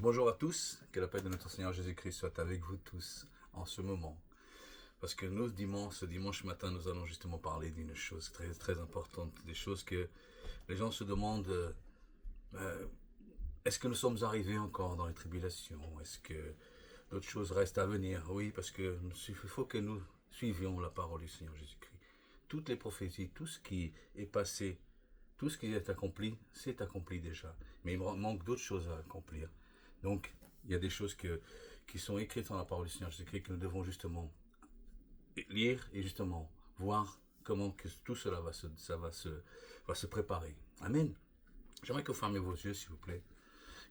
Bonjour à tous, que la paix de notre Seigneur Jésus-Christ soit avec vous tous en ce moment. Parce que nous, ce dimanche matin, nous allons justement parler d'une chose très, très importante, des choses que les gens se demandent, euh, est-ce que nous sommes arrivés encore dans les tribulations? Est-ce que d'autres choses restent à venir? Oui, parce que il faut que nous suivions la parole du Seigneur Jésus-Christ. Toutes les prophéties, tout ce qui est passé, tout ce qui est accompli, c'est accompli déjà. Mais il manque d'autres choses à accomplir. Donc, il y a des choses qui sont écrites dans la parole du Seigneur Jésus-Christ que nous devons justement lire et justement voir comment que tout cela va se préparer. Amen. J'aimerais que vous fermiez vos yeux, s'il vous plaît.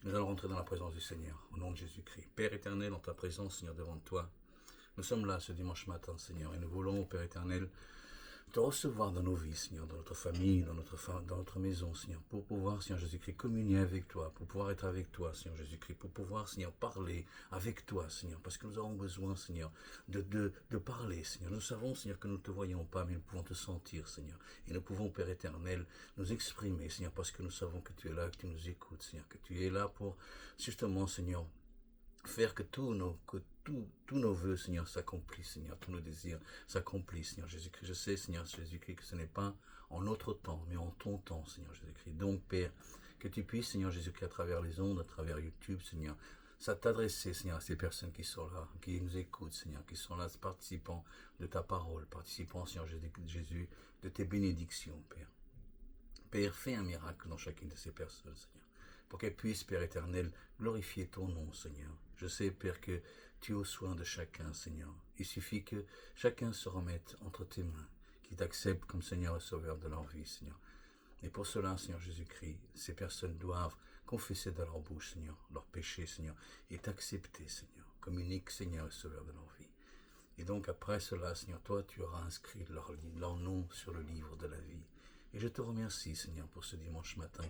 Nous allons rentrer dans la présence du Seigneur, au nom de Jésus-Christ. Père éternel, en ta présence, Seigneur, devant toi, nous sommes là ce dimanche matin, Seigneur, et nous voulons, Père éternel, te recevoir dans nos vies, Seigneur, dans notre famille, dans notre maison, Seigneur, pour pouvoir, Seigneur Jésus-Christ, communier avec toi, pour pouvoir être avec toi, Seigneur Jésus-Christ, pour pouvoir, Seigneur, parler avec toi, Seigneur, parce que nous avons besoin, Seigneur, de parler, Seigneur. Nous savons, Seigneur, que nous ne te voyons pas, mais nous pouvons te sentir, Seigneur. Et nous pouvons, Père éternel, nous exprimer, Seigneur, parce que nous savons que tu es là, que tu nous écoutes, Seigneur, que tu es là pour, justement, Seigneur, faire que tous nos vœux, Seigneur, s'accomplissent, Seigneur, tous nos désirs s'accomplissent, Seigneur Jésus-Christ. Je sais, Seigneur Jésus-Christ, que ce n'est pas en notre temps, mais en ton temps, Seigneur Jésus-Christ. Donc, Père, que tu puisses, Seigneur Jésus-Christ, à travers les ondes, à travers YouTube, Seigneur, ça t'adresser, Seigneur, à ces personnes qui sont là, qui nous écoutent, Seigneur, qui sont là, participants de ta parole, participants, Seigneur Jésus, de tes bénédictions, Père. Père, fais un miracle dans chacune de ces personnes, Seigneur, pour qu'elles puissent, Père éternel, glorifier ton nom, Seigneur. Je sais, Père, que tu es au soin de chacun, Seigneur. Il suffit que chacun se remette entre tes mains, qu'il t'accepte comme Seigneur et Sauveur de leur vie, Seigneur. Et pour cela, Seigneur Jésus-Christ, ces personnes doivent confesser de leur bouche, Seigneur, leurs péchés, Seigneur, et t'accepter, Seigneur, comme unique Seigneur et Sauveur de leur vie. Et donc après cela, Seigneur, toi, tu auras inscrit leur nom sur le livre de la vie. Et je te remercie, Seigneur, pour ce dimanche matin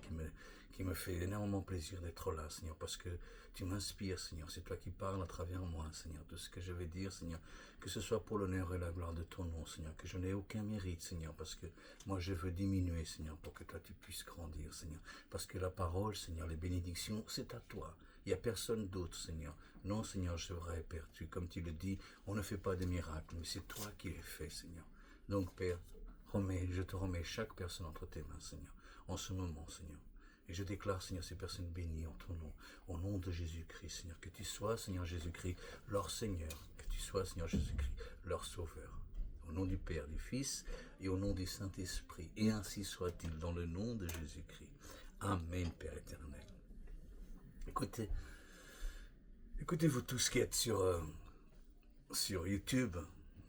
qui me fait énormément plaisir d'être là, Seigneur, parce que tu m'inspires, Seigneur. C'est toi qui parles à travers moi, Seigneur, de ce que je vais dire, Seigneur, que ce soit pour l'honneur et la gloire de ton nom, Seigneur, que je n'ai aucun mérite, Seigneur, parce que moi je veux diminuer, Seigneur, pour que toi tu puisses grandir, Seigneur. Parce que la parole, Seigneur, les bénédictions, c'est à toi. Il n'y a personne d'autre, Seigneur. Non, Seigneur, c'est vrai, Père, comme tu le dis, on ne fait pas de miracles, mais c'est toi qui les fais, Seigneur. Donc, Père, je te remets chaque personne entre tes mains, Seigneur, en ce moment, Seigneur. Et je déclare, Seigneur, ces personnes bénies en ton nom, au nom de Jésus-Christ, Seigneur. Que tu sois, Seigneur Jésus-Christ, leur Seigneur. Que tu sois, Seigneur Jésus-Christ, leur Sauveur. Au nom du Père, du Fils et au nom du Saint-Esprit. Et ainsi soit-il, dans le nom de Jésus-Christ. Amen, Père éternel. Écoutez-vous tous qui êtes sur YouTube.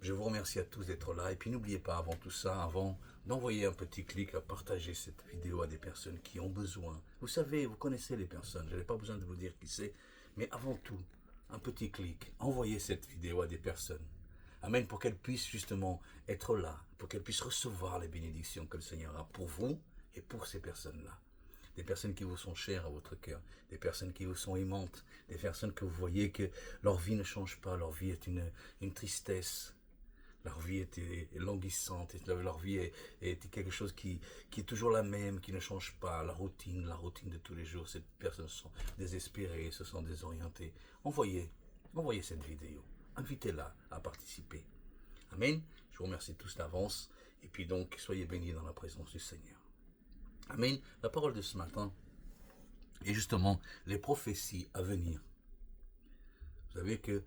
Je vous remercie à tous d'être là. Et puis n'oubliez pas, avant d'envoyer un petit clic à partager cette vidéo à des personnes qui ont besoin. Vous savez, vous connaissez les personnes, je n'ai pas besoin de vous dire qui c'est. Mais avant tout, un petit clic. Envoyez cette vidéo à des personnes. Amen, pour qu'elles puissent justement être là, pour qu'elles puissent recevoir les bénédictions que le Seigneur a pour vous et pour ces personnes-là. Des personnes qui vous sont chères à votre cœur, des personnes qui vous sont aimantes, des personnes que vous voyez que leur vie ne change pas, leur vie est une tristesse, leur vie est languissante, leur vie est quelque chose qui est toujours la même, qui ne change pas, la routine de tous les jours. Ces personnes sont désespérées, se sont désorientées. Envoyez cette vidéo, invitez-la à participer. Amen. Je vous remercie tous d'avance, et puis donc, soyez bénis dans la présence du Seigneur. Amen. La parole de ce matin est justement les prophéties à venir. Vous savez que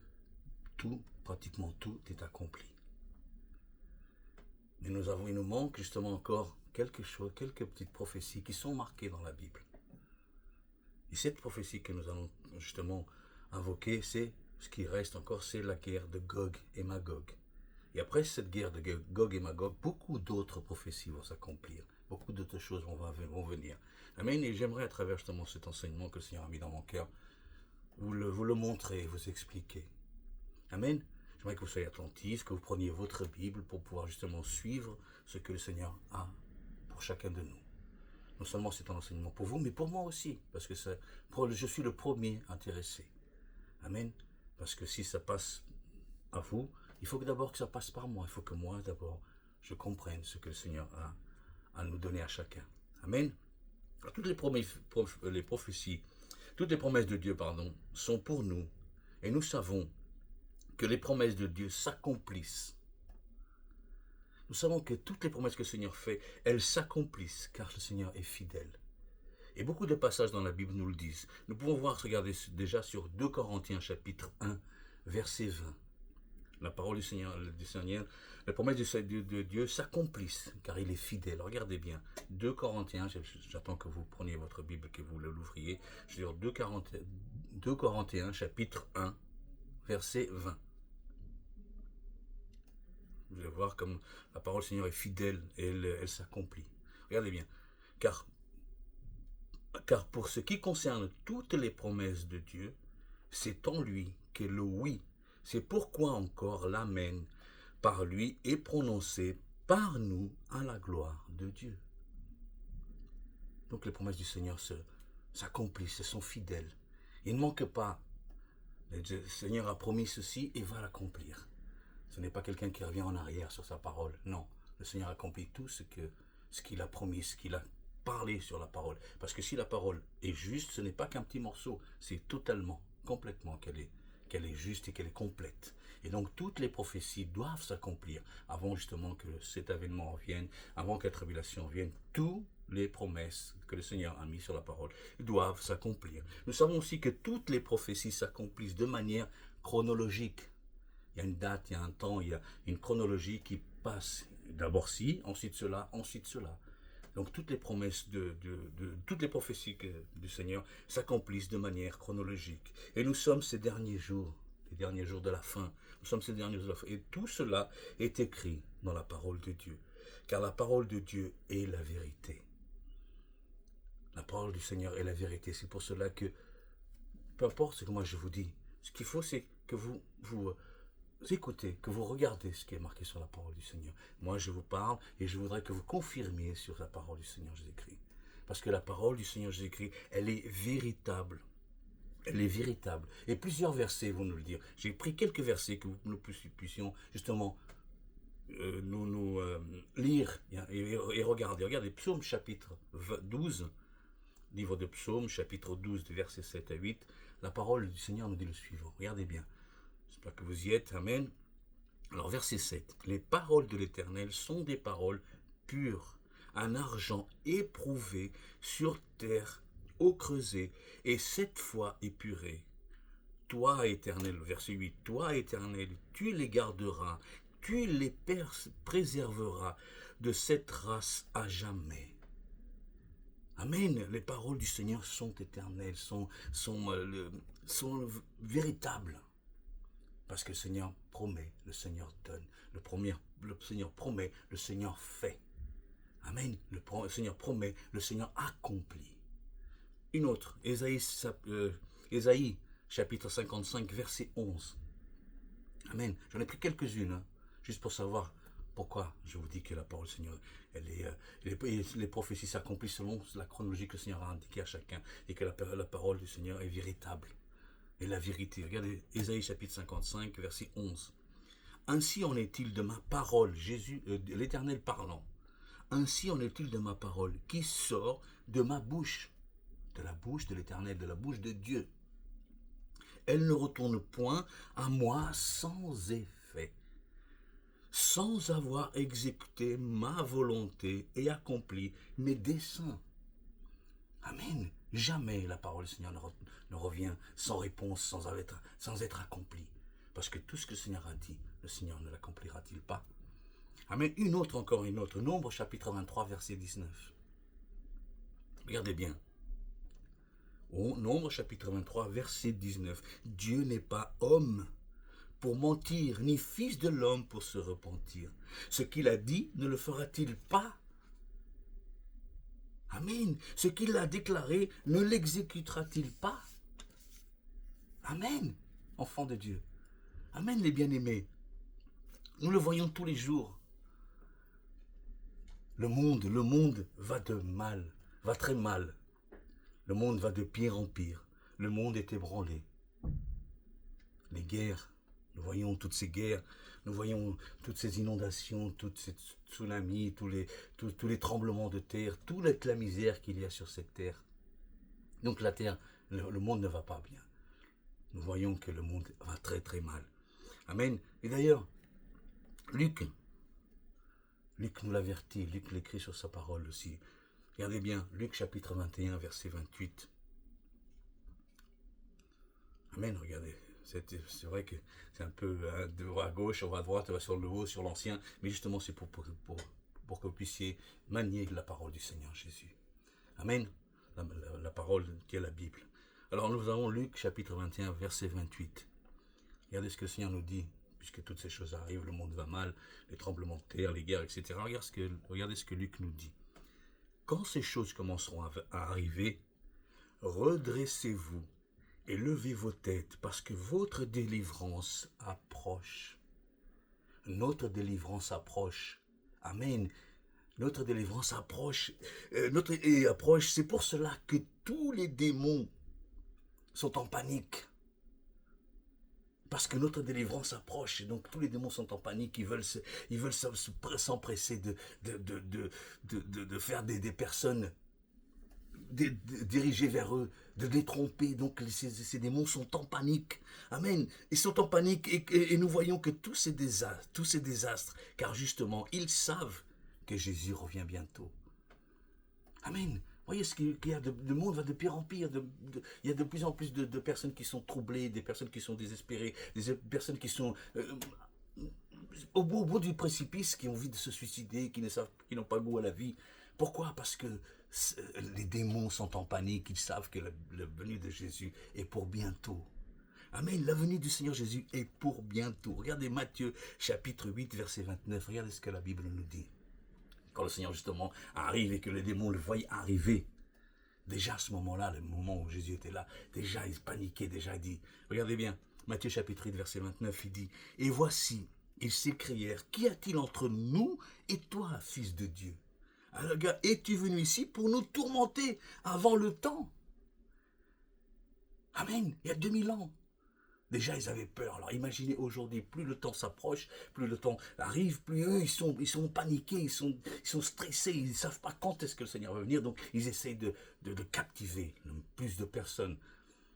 pratiquement tout est accompli. Mais il nous manque justement encore quelques petites prophéties qui sont marquées dans la Bible. Et cette prophétie que nous allons justement invoquer, c'est ce qui reste encore, c'est la guerre de Gog et Magog. Et après cette guerre de Gog et Magog, beaucoup d'autres prophéties vont s'accomplir. Beaucoup d'autres choses vont venir. Amen. Et j'aimerais, à travers justement cet enseignement que le Seigneur a mis dans mon cœur, vous le montrer, vous expliquer. Amen. J'aimerais que vous soyez attentifs, que vous preniez votre Bible pour pouvoir justement suivre ce que le Seigneur a pour chacun de nous. Non seulement c'est un enseignement pour vous, mais pour moi aussi, parce que je suis le premier intéressé. Amen. Parce que si ça passe à vous, il faut d'abord que ça passe par moi. Il faut que moi, d'abord, je comprenne ce que le Seigneur a à nous donner à chacun. Amen. Alors, toutes les prophéties Toutes les promesses de Dieu, sont pour nous. Et nous savons que les promesses de Dieu s'accomplissent. Nous savons que toutes les promesses que le Seigneur fait, elles s'accomplissent, car le Seigneur est fidèle. Et beaucoup de passages dans la Bible nous le disent. Nous pouvons regarder déjà sur 2 Corinthiens chapitre 1, verset 20. La parole du Seigneur, les promesses de Dieu s'accomplissent, car il est fidèle. Regardez bien, 2 Corinthiens, j'attends que vous preniez votre Bible, que vous l'ouvriez. Je veux dire 2 Corinthiens chapitre 1, verset 20. Vous allez voir comme la parole du Seigneur est fidèle et elle s'accomplit. Regardez bien, car pour ce qui concerne toutes les promesses de Dieu, c'est en lui qu'est le oui. C'est pourquoi encore l'amen par lui est prononcé par nous à la gloire de Dieu. Donc les promesses du Seigneur s'accomplissent, elles sont fidèles. Il ne manque pas. Le Seigneur a promis ceci et va l'accomplir. Ce n'est pas quelqu'un qui revient en arrière sur sa parole. Non, le Seigneur accomplit tout ce qu'il a promis, ce qu'il a parlé sur la parole. Parce que si la parole est juste, ce n'est pas qu'un petit morceau, c'est totalement, complètement qu'elle est juste et qu'elle est complète. Et donc toutes les prophéties doivent s'accomplir avant justement que cet événement vienne, avant que la tribulation vienne. Toutes les promesses que le Seigneur a mises sur la parole doivent s'accomplir. Nous savons aussi que toutes les prophéties s'accomplissent de manière chronologique. Il y a une date, il y a un temps, il y a une chronologie qui passe. D'abord ci, ensuite cela, ensuite cela. Donc toutes les promesses toutes les prophéties du Seigneur s'accomplissent de manière chronologique. Et nous sommes ces derniers jours, les derniers jours de la fin. Nous sommes ces derniers jours de la fin. Et tout cela est écrit dans la parole de Dieu. Car la parole de Dieu est la vérité. La parole du Seigneur est la vérité. C'est pour cela que, peu importe ce que moi je vous dis, ce qu'il faut c'est que vous écoutez, que vous regardez ce qui est marqué sur la parole du Seigneur. Moi, je vous parle et je voudrais que vous confirmiez sur la parole du Seigneur Jésus-Christ. Parce que la parole du Seigneur Jésus-Christ, elle est véritable. Elle est véritable. Et plusieurs versets vont nous le dire. J'ai pris quelques versets que nous puissions justement lire et regarder. Regardez, Psaume chapitre 12, livre de Psaume, chapitre 12, versets 7 à 8. La parole du Seigneur nous dit le suivant. Regardez bien. J'espère que vous y êtes. Amen. Alors, verset 7. Les paroles de l'Éternel sont des paroles pures, un argent éprouvé sur terre, eau creusée, et 7 fois épuré. Toi, Éternel, verset 8, toi, Éternel, tu les garderas, tu les préserveras de cette race à jamais. Amen. Les paroles du Seigneur sont éternelles, sont véritables. Parce que le Seigneur promet, le Seigneur donne. Le Seigneur promet, le Seigneur fait. Amen. Le Seigneur promet, le Seigneur accomplit. Une autre, Ésaïe, chapitre 55, verset 11. Amen. J'en ai pris quelques-unes, juste pour savoir pourquoi je vous dis que la parole du Seigneur, les prophéties s'accomplissent selon la chronologie que le Seigneur a indiquée à chacun, et que la parole du Seigneur est véritable. Et la vérité. Regardez, Ésaïe chapitre 55, verset 11. Ainsi en est-il de ma parole, l'Éternel parlant. Ainsi en est-il de ma parole qui sort de ma bouche, de la bouche de l'Éternel, de la bouche de Dieu. Elle ne retourne point à moi sans effet, sans avoir exécuté ma volonté et accompli mes desseins. Amen. Jamais la parole du Seigneur ne revient sans réponse, sans être accomplie. Parce que tout ce que le Seigneur a dit, le Seigneur ne l'accomplira-t-il pas? Amen. Encore une autre. Nombre chapitre 23, verset 19. Regardez bien. Nombre chapitre 23, verset 19. Dieu n'est pas homme pour mentir, ni fils de l'homme pour se repentir. Ce qu'il a dit, ne le fera-t-il pas? Amen. Ce qu'il a déclaré, ne l'exécutera-t-il pas? Amen. Enfants de Dieu. Amen, les bien-aimés. Nous le voyons tous les jours. Le monde va va très mal. Le monde va de pire en pire. Le monde est ébranlé. Les guerres, nous voyons toutes ces guerres, nous voyons toutes ces inondations, toutes ces tsunamis, tous les tremblements de terre, toute la misère qu'il y a sur cette terre. Donc la terre le monde ne va pas bien. Nous voyons que le monde va très très mal. Amen. Et d'ailleurs, Luc nous l'avertit, Luc l'écrit sur sa parole aussi. Regardez bien, Luc chapitre 21, verset 28. Amen, regardez. C'est vrai que c'est un peu de droite à gauche, on va à droite, on va sur le haut, sur l'ancien, mais justement c'est pour que vous puissiez manier la parole du Seigneur Jésus. Amen. La parole qui est la Bible. Alors nous avons Luc chapitre 21, verset 28. Regardez ce que le Seigneur nous dit, puisque toutes ces choses arrivent, le monde va mal, les tremblements de terre, les guerres, etc. Regardez ce que Luc nous dit. Quand ces choses commenceront à arriver, redressez-vous et levez vos têtes, parce que votre délivrance approche. Notre délivrance approche. Amen. Notre délivrance approche. Approche. C'est pour cela que tous les démons sont en panique. Parce que notre délivrance approche, et donc tous les démons sont en panique, ils veulent s'empresser de faire des personnes dirigées vers eux, de les tromper. Donc ces démons sont en panique. Amen. Ils sont en panique et nous voyons que tous ces désastres, car justement, ils savent que Jésus revient bientôt. Amen. Voyez ce qu'il y a, le monde va de pire en pire, il y a de plus en plus de personnes qui sont troublées, des personnes qui sont désespérées, des personnes qui sont au bout du précipice, qui ont envie de se suicider, qui n'ont pas goût à la vie. Pourquoi? Parce que les démons sont en panique, ils savent que la venue de Jésus est pour bientôt. Amen, la venue du Seigneur Jésus est pour bientôt. Regardez Matthieu chapitre 8, verset 29, regardez ce que la Bible nous dit. Quand le Seigneur justement arrive et que les démons le voient arriver, déjà à ce moment-là, le moment où Jésus était là, déjà ils paniquaient, déjà il dit, regardez bien, Matthieu chapitre 8, verset 29, il dit, et voici, ils s'écrièrent, qu'y a-t-il entre nous et toi, fils de Dieu? Alors gars, es-tu venu ici pour nous tourmenter avant le temps? Amen, il y a 2000 ans. Déjà, ils avaient peur. Alors imaginez aujourd'hui, plus le temps s'approche, plus le temps arrive, plus eux, ils sont paniqués, ils sont stressés, ils ne savent pas quand est-ce que le Seigneur va venir. Donc, ils essayent de captiver le plus de personnes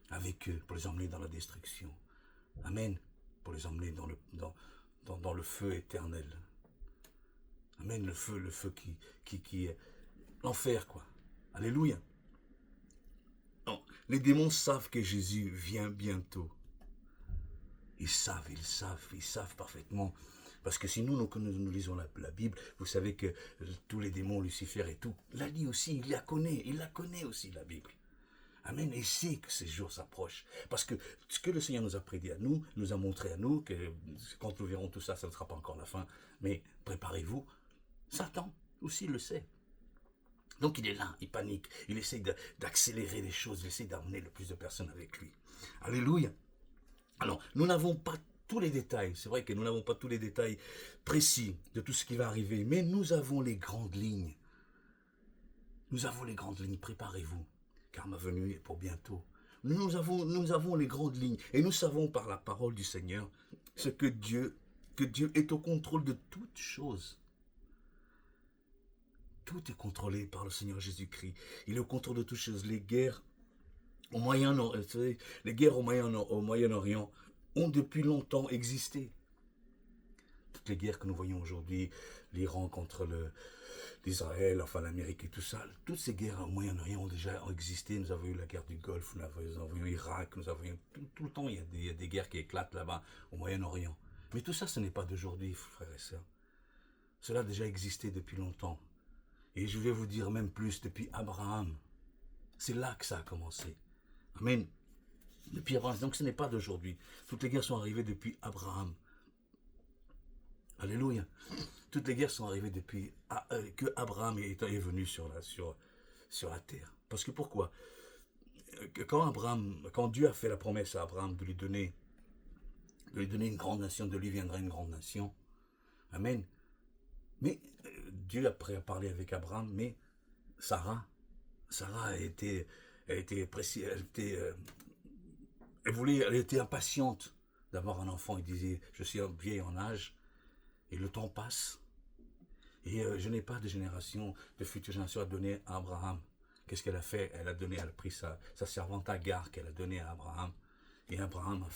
avec eux pour les emmener dans la destruction. Amen. Pour les emmener dans le feu éternel. Amen. Le feu qui est l'enfer, quoi. Alléluia. Non, les démons savent que Jésus vient bientôt. Ils savent parfaitement. Parce que si nous lisons la Bible, vous savez que tous les démons, Lucifer et tout, l'a dit aussi, il la connaît aussi la Bible. Amen, et il sait que ces jours s'approchent. Parce que ce que le Seigneur nous a prédit à nous, nous a montré à nous, que quand nous verrons tout ça, ça ne sera pas encore la fin, mais préparez-vous. Satan aussi le sait. Donc il est là, il panique, il essaie d'accélérer les choses, il essaie d'amener le plus de personnes avec lui. Alléluia. Alors, nous n'avons pas tous les détails, c'est vrai que nous n'avons pas tous les détails précis de tout ce qui va arriver, mais nous avons les grandes lignes. Nous avons les grandes lignes, préparez-vous, car ma venue est pour bientôt. Nous avons les grandes lignes, et nous savons par la parole du Seigneur ce que Dieu est au contrôle de toutes choses. Tout est contrôlé par le Seigneur Jésus-Christ. Il est au contrôle de toutes choses. Les guerres au Moyen-Orient ont depuis longtemps existé. Toutes les guerres que nous voyons aujourd'hui, l'Iran contre l'Israël, enfin l'Amérique et tout ça, toutes ces guerres au Moyen-Orient ont déjà existé. Nous avons eu la guerre du Golfe, nous avons eu l'Irak, nous avons eu tout le temps, il y a des guerres qui éclatent là-bas au Moyen-Orient. Mais tout ça, ce n'est pas d'aujourd'hui, frères et sœurs. Cela a déjà existé depuis longtemps. Et je vais vous dire même plus, depuis Abraham. C'est là que ça a commencé. Amen. Depuis Abraham, donc ce n'est pas d'aujourd'hui. Toutes les guerres sont arrivées depuis Abraham. Alléluia. Toutes les guerres sont arrivées depuis que Abraham est venu sur la terre. Parce que pourquoi? Quand Dieu a fait la promesse à Abraham de lui donner une grande nation, de lui viendra une grande nation. Amen. Mais Dieu a parlé avec Abraham, mais Sarah elle était impatiente d'avoir un enfant. Il disait, je suis vieille en âge, et le temps passe, et je n'ai pas de future génération à donner à Abraham, qu'est-ce qu'elle a fait? Elle a pris sa servante Agar qu'elle a donnée à Abraham. Et Abraham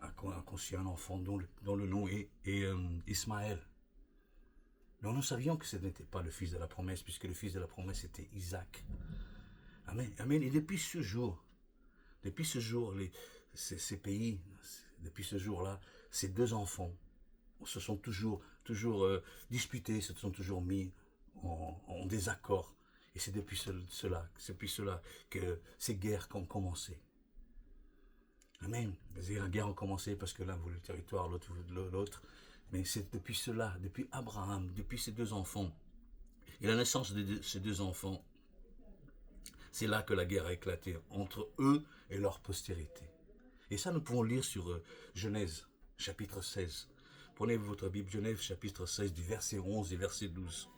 a conçu un enfant dont le nom est Ismaël. Mais nous savions que ce n'était pas le fils de la promesse, puisque le fils de la promesse était Isaac. Amen. Amen. Et depuis ce jour, ces pays, depuis ce jour-là, ces deux enfants se sont toujours disputés, se sont toujours mis en désaccord. Et c'est depuis cela que ces guerres ont commencé. Amen. Les guerres ont commencé parce que l'un voulait le territoire, l'autre voulait l'autre. Mais c'est depuis cela, depuis Abraham, depuis ces deux enfants, et la naissance de ces deux enfants, c'est là que la guerre a éclaté entre eux et leur postérité. Et ça, nous pouvons lire sur Genèse, chapitre 16. Prenez votre Bible, Genèse, chapitre 16, du verset 11 et verset 12.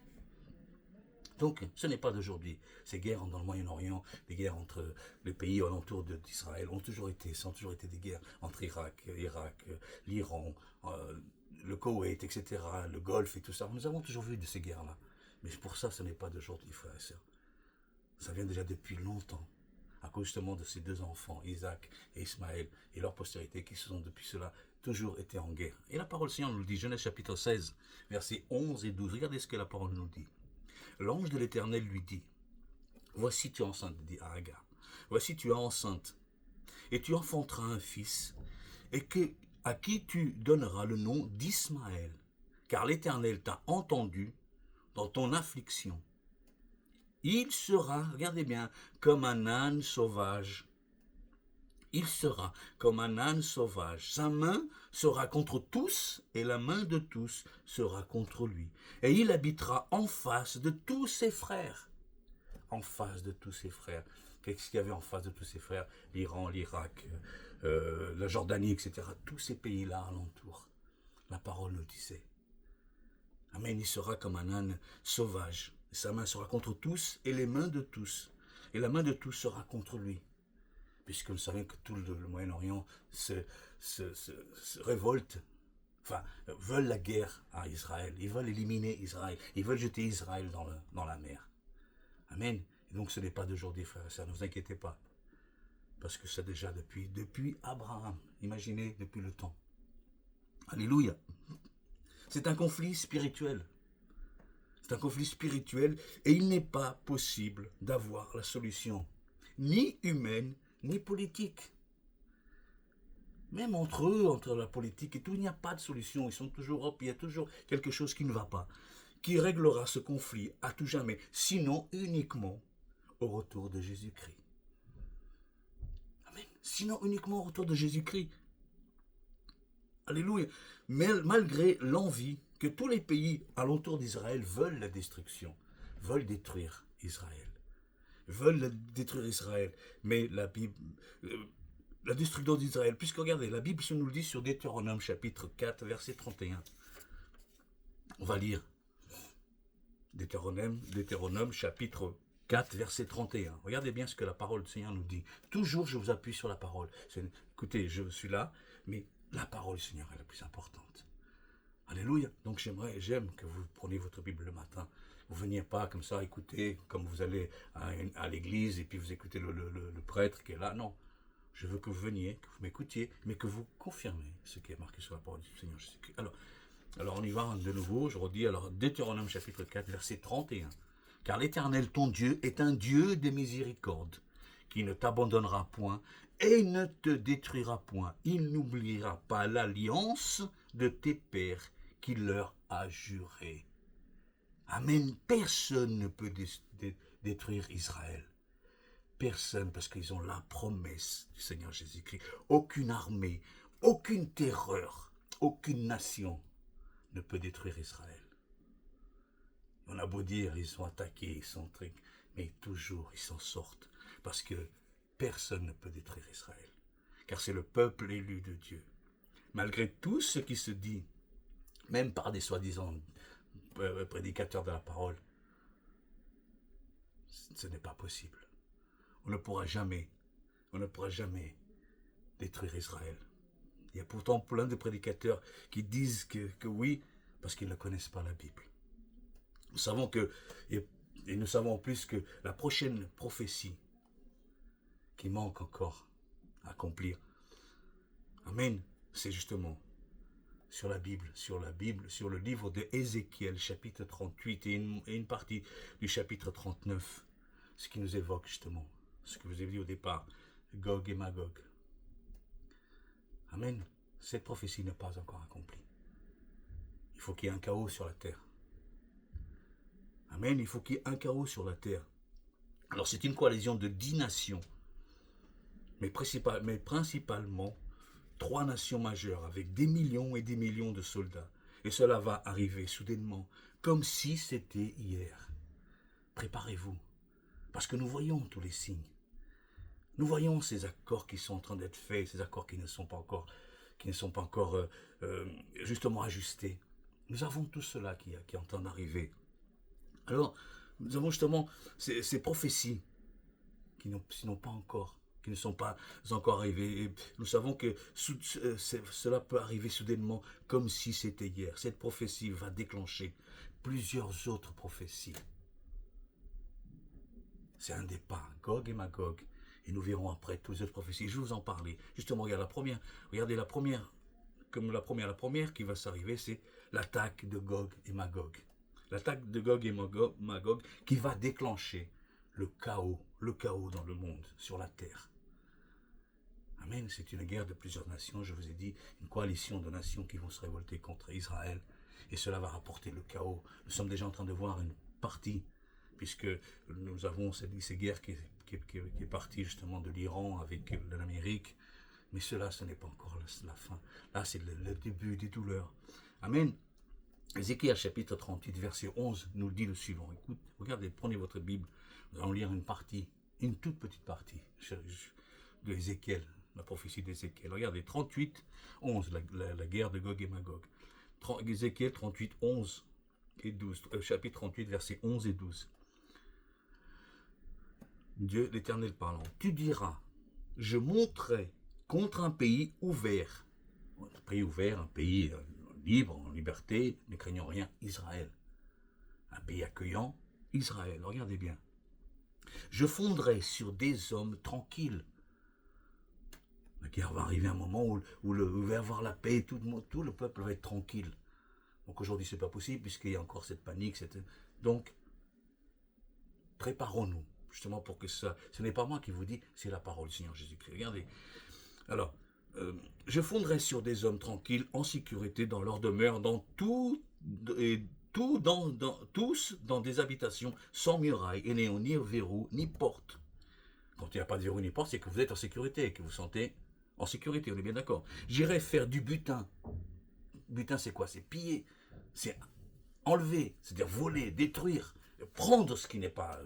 Donc, ce n'est pas d'aujourd'hui. Ces guerres dans le Moyen-Orient, les guerres entre les pays alentours d'Israël, ont toujours été des guerres entre Irak, l'Iran, le Koweït, etc., le Golfe et tout ça. Nous avons toujours vu de ces guerres-là. Mais pour ça, ce n'est pas d'aujourd'hui, frères et sœurs. Ça vient déjà depuis longtemps, à cause justement de ces deux enfants, Isaac et Ismaël, et leur postérité, qui se sont depuis cela toujours été en guerre. Et la parole du Seigneur nous dit, Genèse chapitre 16, versets 11 et 12. Regardez ce que la parole nous dit. L'ange de l'Éternel lui dit, voici tu es enceinte, dit à Agar, voici tu es enceinte, et tu enfanteras un fils, à qui tu donneras le nom d'Ismaël, car l'Éternel t'a entendu dans ton affliction. Il sera, regardez bien, comme un âne sauvage. Il sera comme un âne sauvage. Sa main sera contre tous et la main de tous sera contre lui. Et il habitera en face de tous ses frères. En face de tous ses frères. Qu'est-ce qu'il y avait en face de tous ses frères? L'Iran, l'Irak, la Jordanie, etc. Tous ces pays-là alentour. La parole nous disait. Amen, il sera comme un âne sauvage. Sa main sera contre tous et les mains de tous. Et la main de tous sera contre lui. Puisque nous savons que tout le Moyen-Orient se révolte, enfin, veulent la guerre à Israël. Ils veulent éliminer Israël. Ils veulent jeter Israël dans la mer. Amen. Et donc ce n'est pas d'aujourd'hui, frères et sœurs, ne vous inquiétez pas. Parce que c'est déjà depuis Abraham. Imaginez, depuis le temps. Alléluia. C'est un conflit spirituel. C'est un conflit spirituel et il n'est pas possible d'avoir la solution, ni humaine, ni politique. Même entre eux, entre la politique et tout, il n'y a pas de solution. Ils sont toujours, il y a toujours quelque chose qui ne va pas, qui réglera ce conflit à tout jamais, sinon uniquement au retour de Jésus-Christ. Amen. Sinon uniquement au retour de Jésus-Christ. Alléluia. Mais malgré l'envie que tous les pays alentour d'Israël veulent la destruction, veulent détruire Israël. Mais la Bible, la destruction d'Israël, puisque regardez, la Bible nous le dit sur Deutéronome chapitre 4, verset 31. On va lire Deutéronome chapitre 4, verset 31. Regardez bien ce que la parole du Seigneur nous dit. Toujours, je vous appuie sur la parole. Écoutez, je suis là, mais la parole du Seigneur est la plus importante. Alléluia. Donc j'aime que vous preniez votre Bible le matin. Vous ne veniez pas comme ça écouter, comme vous allez à l'église et puis vous écoutez le prêtre qui est là. Non. Je veux que vous veniez, que vous m'écoutiez, mais que vous confirmez ce qui est marqué sur la parole du Seigneur Jésus-Christ. Alors on y va de nouveau. Je redis alors Deutéronome chapitre 4, verset 31. Car l'Éternel ton Dieu est un Dieu de miséricorde, qui ne t'abandonnera point et ne te détruira point. Il n'oubliera pas l'alliance de tes pères qu'il leur a juré. Amen. Personne ne peut détruire Israël. Personne, parce qu'ils ont la promesse du Seigneur Jésus-Christ. Aucune armée, aucune terreur, aucune nation ne peut détruire Israël. On a beau dire, ils sont attaqués, ils sont trucs, mais toujours ils s'en sortent. Parce que personne ne peut détruire Israël. Car c'est le peuple élu de Dieu. Malgré tout ce qui se dit, même par des soi-disant prédicateurs de la parole, ce n'est pas possible. On ne pourra jamais détruire Israël. Il y a pourtant plein de prédicateurs qui disent que oui, parce qu'ils ne connaissent pas la Bible. Nous savons que Et nous savons en plus que la prochaine prophétie qui manque encore à accomplir, amen, c'est justement sur la Bible, sur le livre de Ézéchiel, chapitre 38 et une partie du chapitre 39, ce qui nous évoque justement, ce que je vous ai dit au départ, Gog et Magog. Amen. Cette prophétie n'est pas encore accomplie. Il faut qu'il y ait un chaos sur la terre. Amen. Il faut qu'il y ait un chaos sur la terre. Alors c'est une coalition de 10 nations, mais principalement 3 nations majeures avec des millions et des millions de soldats. Et cela va arriver soudainement, comme si c'était hier. Préparez-vous, parce que nous voyons tous les signes. Nous voyons ces accords qui sont en train d'être faits, ces accords qui ne sont pas encore justement ajustés. Nous avons tout cela qui est en train d'arriver. Alors, nous avons justement ces prophéties qui ne sont pas encore arrivées. Et nous savons que cela peut arriver soudainement comme si c'était hier. Cette prophétie va déclencher plusieurs autres prophéties. C'est un départ, Gog et Magog. Et nous verrons après toutes les autres prophéties. Je vais vous en parler. Justement, regardez la première qui va s'arriver, c'est l'attaque de Gog et Magog. L'attaque de Gog et Magog qui va déclencher le chaos dans le monde, sur la terre. Amen, c'est une guerre de plusieurs nations, je vous ai dit, une coalition de nations qui vont se révolter contre Israël. Et cela va rapporter le chaos. Nous sommes déjà en train de voir une partie, puisque nous avons ces guerres qui est partie justement de l'Iran avec l'Amérique. Mais cela, ce n'est pas encore la fin. Là, c'est le début des douleurs. Amen. Ézéchiel chapitre 38, verset 11, nous dit le suivant. Écoute, regardez, prenez votre Bible. Nous allons lire une toute petite partie de Ézéchiel, la prophétie d'Ézéchiel. Regardez, 38, 11, la guerre de Gog et Magog. Ézéchiel 38, 11 et 12, chapitre 38, versets 11 et 12. Dieu, l'Éternel parlant, tu diras, je monterai contre un pays ouvert. Un pays ouvert, un pays libre, en liberté, ne craignant rien, Israël. Un pays accueillant, Israël. Regardez bien. Je fonderai sur des hommes tranquilles. La guerre va arriver à un moment où il va y avoir la paix, tout le peuple va être tranquille. Donc aujourd'hui, ce n'est pas possible, puisqu'il y a encore cette panique. Donc, préparons-nous, justement pour que ça... Ce n'est pas moi qui vous dis, c'est la parole du Seigneur Jésus-Christ. Regardez. Alors, je fonderai sur des hommes tranquilles, en sécurité, dans leur demeure, tous dans des habitations sans murailles, et n'ayant ni verrou, ni porte. Quand il n'y a pas de verrou ni porte, c'est que vous êtes en sécurité, que vous sentez en sécurité, on est bien d'accord. J'irai faire du butin. Butin, c'est quoi? C'est piller, c'est enlever, c'est-à-dire voler, détruire, prendre ce qui n'est pas...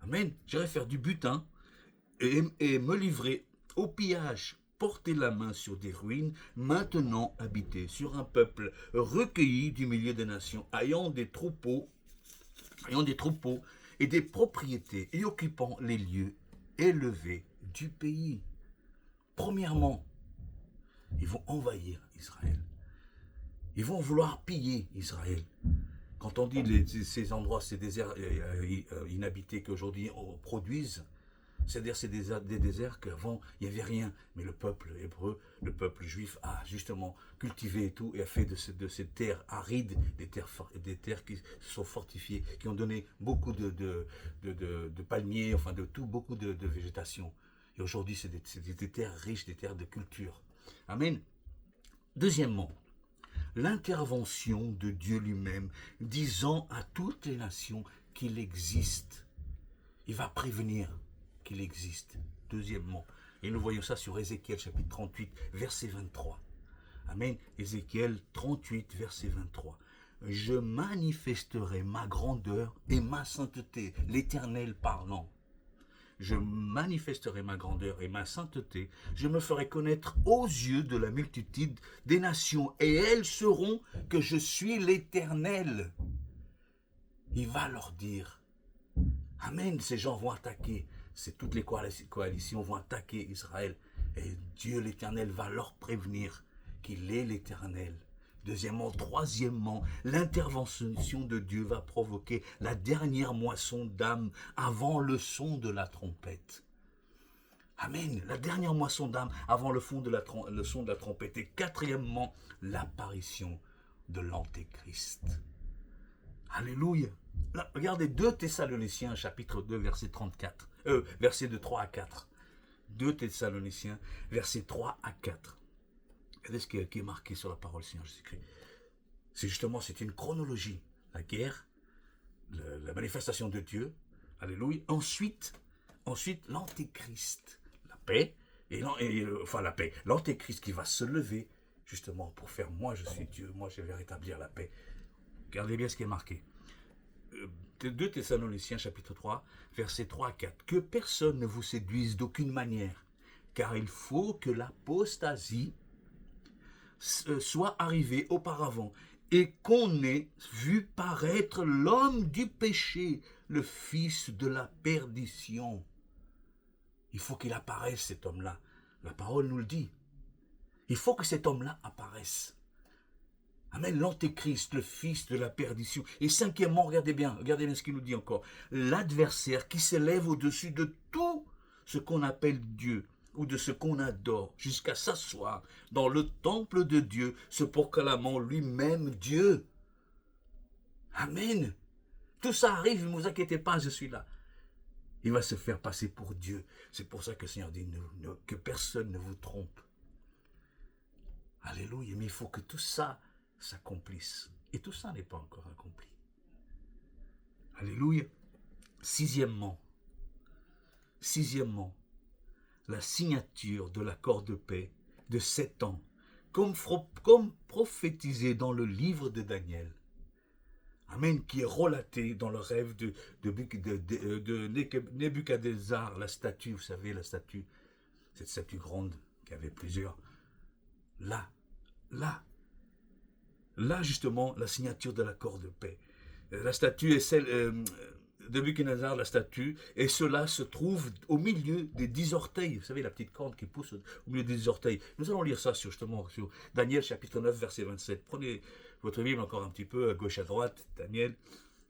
Amen. J'irai faire du butin et me livrer au pillage, porter la main sur des ruines maintenant habitées, sur un peuple recueilli du milieu des nations, ayant des troupeaux et des propriétés et occupant les lieux élevés du pays. Premièrement, ils vont envahir Israël. Ils vont vouloir piller Israël. Quand on dit ces endroits, ces déserts inhabités qu'aujourd'hui on produise, c'est-à-dire c'est des déserts qu'avant il n'y avait rien, mais le peuple hébreu, le peuple juif a justement cultivé et tout, et a fait de ces terres arides, des terres qui sont fortifiées, qui ont donné beaucoup de palmiers, enfin de tout, beaucoup de végétation. Et aujourd'hui c'est des terres riches, des terres de culture. Amen. Deuxièmement, l'intervention de Dieu lui-même, disant à toutes les nations qu'il existe. Il va prévenir qu'il existe. Deuxièmement, et nous voyons ça sur Ézéchiel chapitre 38, verset 23. Amen. Ézéchiel 38, verset 23. Je manifesterai ma grandeur et ma sainteté, l'Éternel parlant. Je manifesterai ma grandeur et ma sainteté, je me ferai connaître aux yeux de la multitude des nations, et elles sauront que je suis l'Éternel. Il va leur dire, amen, ces gens vont attaquer, toutes les coalitions vont attaquer Israël, et Dieu l'Éternel va leur prévenir qu'il est l'Éternel. Deuxièmement, troisièmement, l'intervention de Dieu va provoquer la dernière moisson d'âme avant le son de la trompette. Amen. La dernière moisson d'âme avant le son de la trompette. Et quatrièmement, l'apparition de l'Antéchrist. Alléluia. Là, regardez 2 Thessaloniciens, chapitre 2, verset 34. Versets de 3 à 4. 2 Thessaloniciens, versets 3 à 4. Regardez ce qui est marqué sur la parole du Seigneur Jésus-Christ. C'est une chronologie. La guerre, la manifestation de Dieu. Alléluia. Ensuite, l'Antéchrist. La paix. La paix. L'Antéchrist qui va se lever, justement, pour faire moi je suis Dieu, moi je vais rétablir la paix. Regardez bien ce qui est marqué. 2 Thessaloniciens, chapitre 3, versets 3 à 4. Que personne ne vous séduise d'aucune manière, car il faut que l'apostasie soit arrivée auparavant et qu'on ait vu paraître l'homme du péché, le fils de la perdition. Il faut qu'il apparaisse, cet homme-là. La parole nous le dit. Il faut que cet homme-là apparaisse. Amen, l'Antéchrist, le fils de la perdition. Et cinquièmement, regardez bien ce qu'il nous dit encore. L'adversaire qui s'élève au-dessus de tout ce qu'on appelle Dieu ou de ce qu'on adore, jusqu'à s'asseoir dans le temple de Dieu, se proclamant lui-même Dieu. Amen. Tout ça arrive, ne vous inquiétez pas, je suis là. Il va se faire passer pour Dieu. C'est pour ça que le Seigneur dit que personne ne vous trompe. Alléluia, mais il faut que tout ça s'accomplisse. Et tout ça n'est pas encore accompli. Alléluia. Sixièmement, la signature de l'accord de paix de 7 ans, comme prophétisé dans le livre de Daniel. Amen, qui est relaté dans le rêve de Nebuchadnezzar, la statue, vous savez, cette statue grande qui avait plusieurs. Là, justement, la signature de l'accord de paix. La statue est celle de Nebuchadnezzar, la statue, et cela se trouve au milieu des 10 orteils. Vous savez, la petite corne qui pousse au milieu des 10 orteils. Nous allons lire ça sur Daniel chapitre 9, verset 27. Prenez votre Bible encore un petit peu à gauche, à droite. Daniel,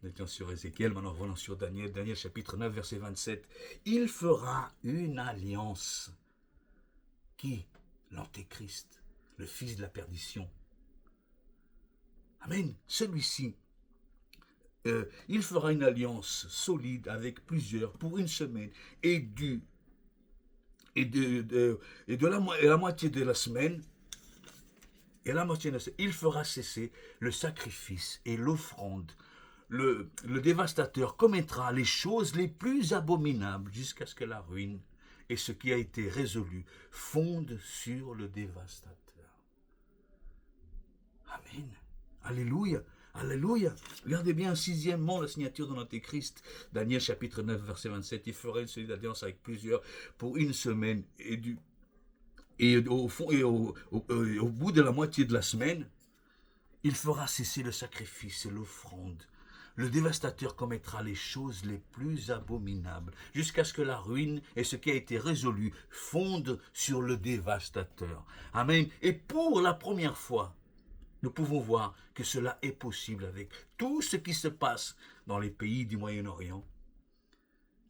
nous étions sur Ézéchiel, maintenant revenons sur Daniel. Daniel chapitre 9, verset 27. Il fera une alliance. Qui? L'Antéchrist, le fils de la perdition. Amen. Celui-ci, il fera une alliance solide avec plusieurs pour une semaine et la moitié de la semaine, il fera cesser le sacrifice et l'offrande. Le dévastateur commettra les choses les plus abominables jusqu'à ce que la ruine et ce qui a été résolu fondent sur le dévastateur. Amen. Alléluia. Alléluia. Regardez bien, sixièmement, la signature de l'Antéchrist. Daniel chapitre 9, verset 27. Il ferait une solide alliance avec plusieurs pour une semaine. Et au bout de la moitié de la semaine, il fera cesser le sacrifice et l'offrande. Le dévastateur commettra les choses les plus abominables, jusqu'à ce que la ruine et ce qui a été résolu fondent sur le dévastateur. Amen. Et pour la première fois, nous pouvons voir que cela est possible avec tout ce qui se passe dans les pays du Moyen-Orient,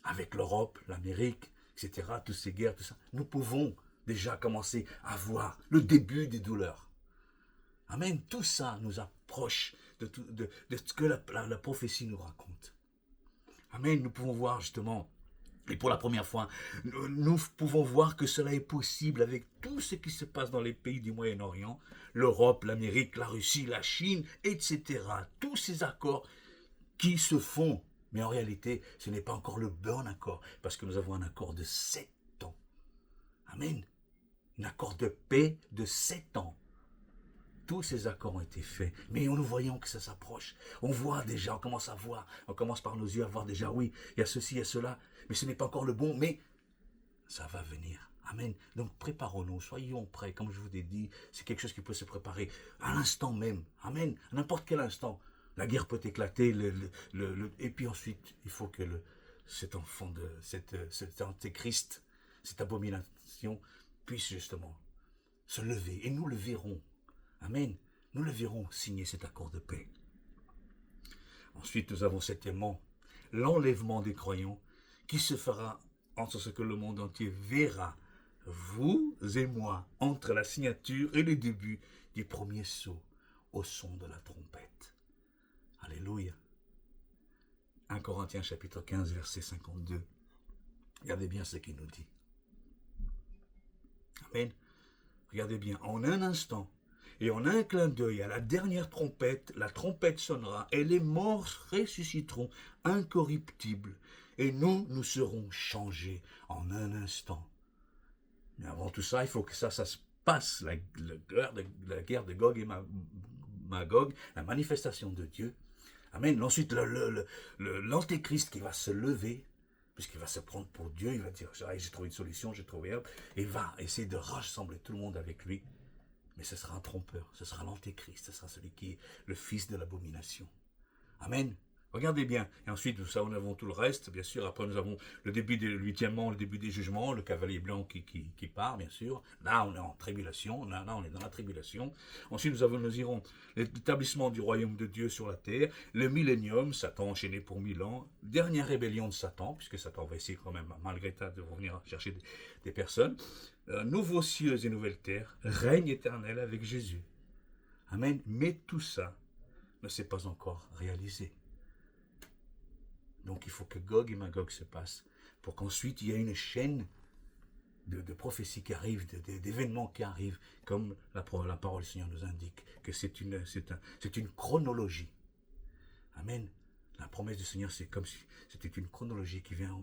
avec l'Europe, l'Amérique, etc., toutes ces guerres, tout ça. Nous pouvons déjà commencer à voir le début des douleurs. Amen. Tout ça nous approche de ce que la prophétie nous raconte. Amen. Nous pouvons voir justement, et pour la première fois, nous pouvons voir que cela est possible avec tout ce qui se passe dans les pays du Moyen-Orient, l'Europe, l'Amérique, la Russie, la Chine, etc. Tous ces accords qui se font. Mais en réalité, ce n'est pas encore le bon accord, parce que nous avons un accord de 7 ans. Amen. Un accord de paix de 7 ans. Tous ces accords ont été faits, mais nous voyons que ça s'approche. On voit déjà, on commence à voir, on commence par nos yeux à voir déjà, oui, il y a ceci, il y a cela, mais ce n'est pas encore le bon, mais ça va venir. Amen. Donc préparons-nous, soyons prêts, comme je vous l'ai dit, c'est quelque chose qui peut se préparer à l'instant même. Amen. À n'importe quel instant. La guerre peut éclater, et puis ensuite, il faut que cet enfant, cet antéchrist, cette abomination, puisse justement se lever, et nous le verrons. Amen. nous le verrons signer cet accord de paix. Ensuite, nous avons septièmement l'enlèvement des croyants qui se fera entre ce que le monde entier verra, vous et moi, entre la signature et le début du premier sceau au son de la trompette. Alléluia. 1 Corinthiens chapitre 15, verset 52. Regardez bien ce qu'il nous dit. Amen. Regardez bien, en un instant et en un clin d'œil à la dernière trompette, la trompette sonnera et les morts ressusciteront incorruptibles et nous serons changés en un instant. Mais avant tout ça, il faut que ça se passe, la guerre de Gog et Magog, la manifestation de Dieu. Amen. Ensuite, l'antéchrist qui va se lever, puisqu'il va se prendre pour Dieu, il va dire, j'ai trouvé une solution, j'ai trouvé un, et il va essayer de rassembler tout le monde avec lui. Mais ce sera un trompeur, ce sera l'antéchrist, ce sera celui qui est le fils de l'abomination. Amen. Regardez bien. Et ensuite, nous avons tout le reste, bien sûr. Après, nous avons le début du huitièmement, le début des jugements, le cavalier blanc qui part, bien sûr. Là, on est en tribulation. Là, on est dans la tribulation. Ensuite, nous irons l'établissement du royaume de Dieu sur la terre, le millénium, Satan enchaîné pour 1000 ans, dernière rébellion de Satan, puisque Satan va essayer quand même, malgré ça, de revenir chercher des personnes. Nouveaux cieux et nouvelles terres, règne éternel avec Jésus. Amen. Mais tout ça ne s'est pas encore réalisé. Donc il faut que Gog et Magog se passent pour qu'ensuite il y ait une chaîne de prophéties qui arrivent, d'événements qui arrivent, comme la parole du Seigneur nous indique, que c'est une chronologie. Amen. La promesse du Seigneur, c'est comme si c'était une chronologie qui vient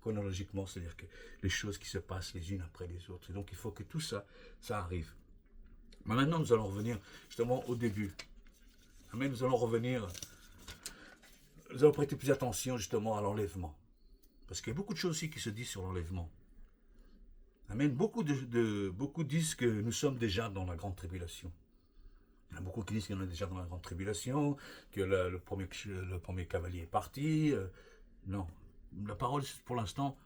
chronologiquement, c'est-à-dire que les choses qui se passent les unes après les autres. Et donc il faut que tout ça arrive. Mais maintenant nous allons revenir justement au début. Amen. Nous allons prêter plus attention justement à l'enlèvement. Parce qu'il y a beaucoup de choses aussi qui se disent sur l'enlèvement. Amen. Beaucoup disent que nous sommes déjà dans la grande tribulation. Il y en a beaucoup qui disent qu'on est déjà dans la grande tribulation, que le premier cavalier est parti. Non. La parole, pour l'instant,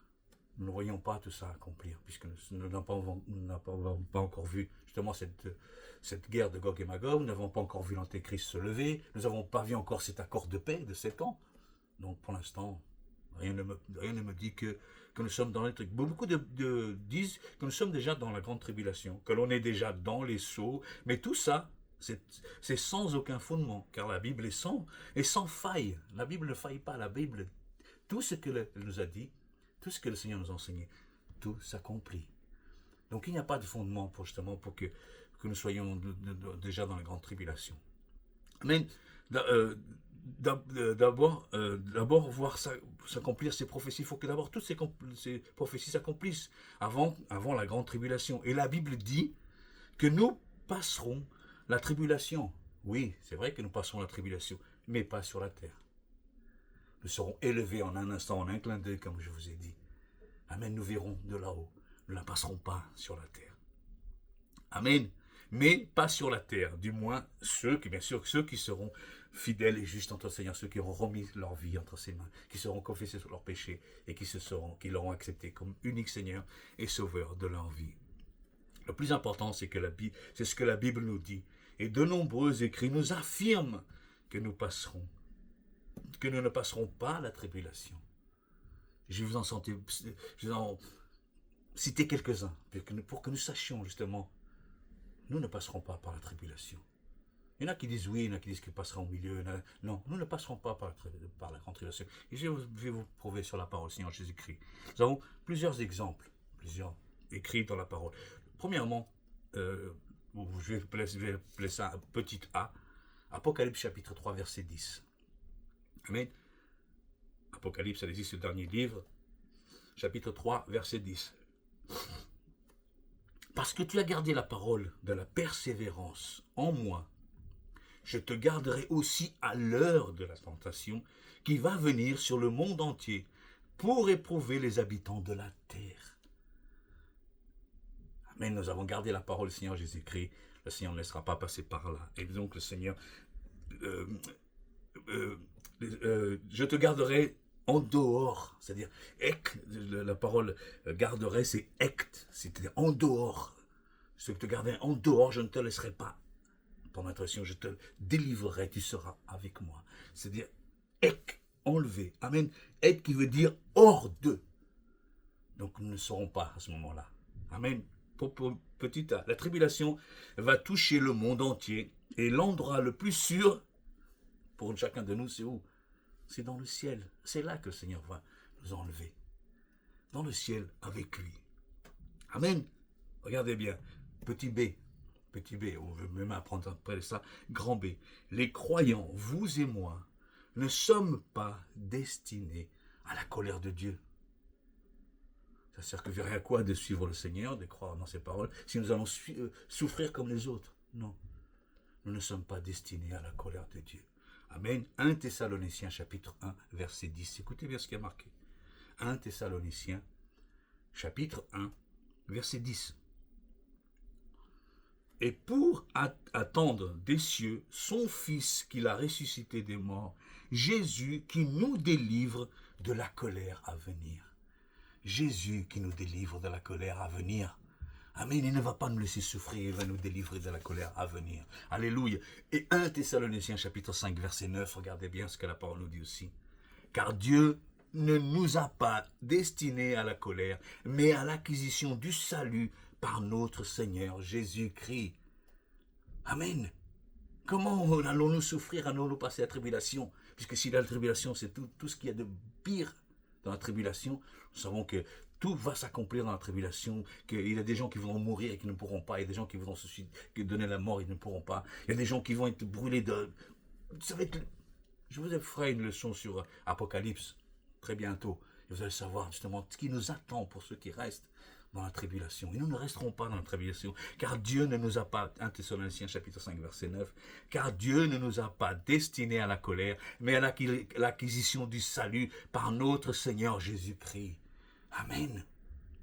nous ne voyons pas tout ça accomplir, puisque nous n'avons pas encore vu justement cette guerre de Gog et Magog, nous n'avons pas encore vu l'antéchrist se lever, nous n'avons pas vu encore cet accord de paix de 7 ans. Donc pour l'instant, rien ne me dit que nous sommes dans les trucs. Beaucoup disent que nous sommes déjà dans la grande tribulation, que l'on est déjà dans les sceaux, mais tout ça, c'est sans aucun fondement, car la Bible est sans faille. La Bible ne faille pas, la Bible, tout ce qu'elle nous a dit, tout ce que le Seigneur nous a enseigné, tout s'accomplit. Donc il n'y a pas de fondement pour que nous soyons déjà dans la grande tribulation. Mais d'abord voir s'accomplir ces prophéties, il faut que d'abord toutes ces prophéties s'accomplissent avant la grande tribulation. Et la Bible dit que nous passerons la tribulation. Oui, c'est vrai que nous passerons la tribulation, mais pas sur la terre. Nous serons élevés en un instant, en un clin d'œil, comme je vous ai dit. Amen, nous verrons de là-haut. Nous ne la passerons pas sur la terre. Amen. Mais pas sur la terre. Du moins, ceux qui seront fidèles et justes entre le Seigneur, ceux qui auront remis leur vie entre ses mains, qui seront confessés sur leurs péchés et qui l'auront accepté comme unique Seigneur et Sauveur de leur vie. Le plus important, c'est ce que la Bible nous dit. Et de nombreux écrits nous affirment que nous ne passerons pas la tribulation. Je vais vous en citer quelques-uns pour que nous sachions justement, nous ne passerons pas par la tribulation. Il y en a qui disent oui, il y en a qui disent qu'ils passeront au milieu. Non, nous ne passerons pas par la grande tribulation. Et je vais vous prouver sur la parole du Seigneur Jésus-Christ. Nous avons plusieurs exemples, plusieurs écrits dans la parole. Premièrement, je vais placer ça un petit a, Apocalypse chapitre 3, verset 10. Amen. Apocalypse, ça existe, ce dernier livre, chapitre 3, verset 10. Parce que tu as gardé la parole de la persévérance en moi, je te garderai aussi à l'heure de la tentation qui va venir sur le monde entier pour éprouver les habitants de la terre. Amen, nous avons gardé la parole du Seigneur Jésus-Christ. Le Seigneur ne laissera pas passer par là. Et donc le Seigneur, je te garderai en dehors, c'est-à-dire, la parole garderai, c'est ect, c'est-à-dire en dehors. Je te garderai en dehors, je ne te laisserai pas Par ma tradition, je te délivrerai, tu seras avec moi. C'est-à-dire, ek, enlevé. Amen. Ek qui veut dire hors d'eux. Donc nous ne serons pas à ce moment-là. Amen. Petit a. La tribulation va toucher le monde entier. Et l'endroit le plus sûr pour chacun de nous, c'est où? C'est dans le ciel. C'est là que le Seigneur va nous enlever. Dans le ciel avec lui. Amen. Regardez bien. Petit B, on veut même apprendre après ça. Grand B. Les croyants, vous et moi, ne sommes pas destinés à la colère de Dieu. Ça servirait à quoi de suivre le Seigneur, de croire dans ses paroles, si nous allons souffrir comme les autres? Non. Nous ne sommes pas destinés à la colère de Dieu. Amen. 1 Thessaloniciens chapitre 1, verset 10. Écoutez bien ce qui est marqué. 1 Thessaloniciens chapitre 1, verset 10. Et pour attendre des cieux son Fils qu'il a ressuscité des morts, Jésus qui nous délivre de la colère à venir. Jésus qui nous délivre de la colère à venir. Amen, il ne va pas nous laisser souffrir, il va nous délivrer de la colère à venir. Alléluia. Et 1 Thessaloniciens chapitre 5 verset 9, regardez bien ce que la parole nous dit aussi. Car Dieu ne nous a pas destinés à la colère, mais à l'acquisition du salut par notre Seigneur Jésus-Christ. Amen. Comment allons-nous souffrir, allons-nous passer la tribulation? Puisque si la tribulation, c'est tout ce qu'il y a de pire dans la tribulation, nous savons que tout va s'accomplir dans la tribulation, qu'il y a des gens qui vont mourir et qui ne pourront pas, il y a des gens qui vont se donner la mort et qui ne pourront pas, il y a des gens qui vont être brûlés de... Ça va être... Je vous ferai une leçon sur Apocalypse très bientôt, et vous allez savoir justement ce qui nous attend pour ceux qui restent dans la tribulation. Et nous ne resterons pas dans la tribulation, car Dieu ne nous a pas, 1 Thessaloniciens chapitre 5 verset 9, car Dieu ne nous a pas destinés à la colère, mais à l'acquisition du salut par notre Seigneur Jésus-Christ. Amen.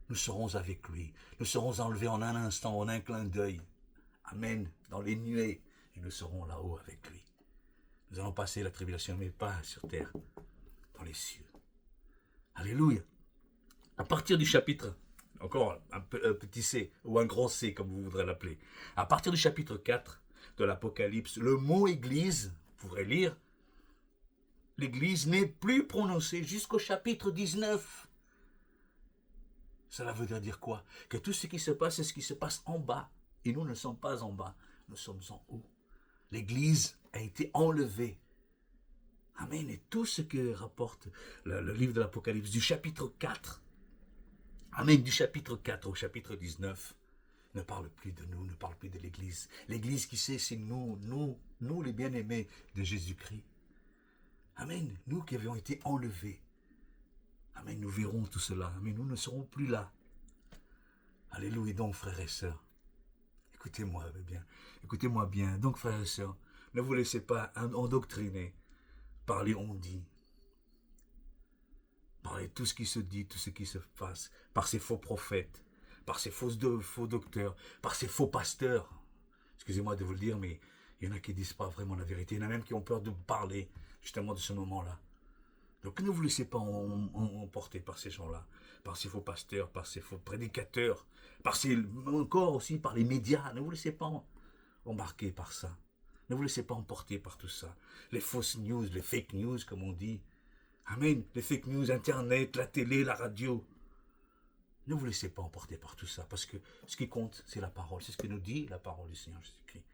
Nous serons avec lui. Nous serons enlevés en un instant, en un clin d'œil. Amen. Dans les nuées. Et nous serons là-haut avec lui. Nous allons passer la tribulation, mais pas sur terre, dans les cieux. Alléluia. À partir du chapitre, encore un petit C, ou un grand C, comme vous voudrez l'appeler. À partir du chapitre 4 de l'Apocalypse, le mot Église, vous pourrez lire, l'Église n'est plus prononcée jusqu'au chapitre 19. Cela veut dire quoi? Que tout ce qui se passe, c'est ce qui se passe en bas. Et nous ne sommes pas en bas, nous sommes en haut. L'Église a été enlevée. Amen. Et tout ce que rapporte le livre de l'Apocalypse, du chapitre 4, Amen, du chapitre 4 au chapitre 19, ne parle plus de nous, ne parle plus de l'Église. L'Église qui sait, c'est nous les bien-aimés de Jésus-Christ. Amen, nous qui avions été enlevés. Amen, nous verrons tout cela, mais nous ne serons plus là. Alléluia, donc frères et sœurs, écoutez-moi bien. Donc frères et sœurs, ne vous laissez pas endoctriner par les on-dit, par tout ce qui se dit, tout ce qui se passe, par ces faux prophètes, par ces faux docteurs, par ces faux pasteurs. Excusez-moi de vous le dire, mais il y en a qui ne disent pas vraiment la vérité. Il y en a même qui ont peur de parler justement de ce moment-là. Donc ne vous laissez pas emporter par ces gens-là, par ces faux pasteurs, par ces faux prédicateurs, encore aussi par les médias. Ne vous laissez pas embarquer par ça. Ne vous laissez pas emporter par tout ça. Les fausses news, les fake news comme on dit. Amen. Les fake news, Internet, la télé, la radio. Ne vous laissez pas emporter par tout ça, parce que ce qui compte, c'est la parole. C'est ce que nous dit la parole du Seigneur Jésus-Christ.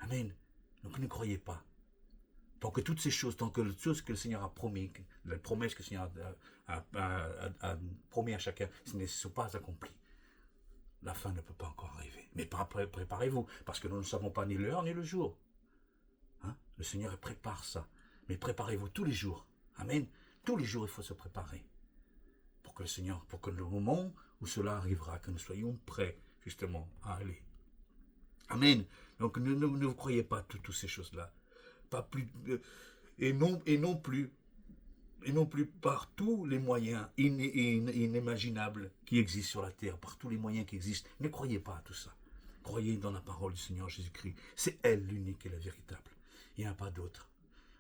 Amen. Donc ne croyez pas. Tant que toutes ces choses, tant que les choses que le Seigneur a promis, les promesses que le Seigneur a promis à chacun, ce ne sont pas accomplies. La fin ne peut pas encore arriver. Mais préparez-vous, parce que nous ne savons pas ni l'heure ni le jour. Hein? Le Seigneur prépare ça. Mais préparez-vous tous les jours. Amen. Tous les jours, il faut se préparer. Pour que le Seigneur, pour que le moment où cela arrivera, que nous soyons prêts, justement, à aller. Amen. Donc, ne vous croyez pas toutes ces choses-là. Pas plus, et non plus par tous les moyens inimaginables qui existent sur la terre, par tous les moyens qui existent. Ne croyez pas à tout ça. Croyez dans la parole du Seigneur Jésus-Christ. C'est elle l'unique et la véritable. Il n'y en a pas d'autre.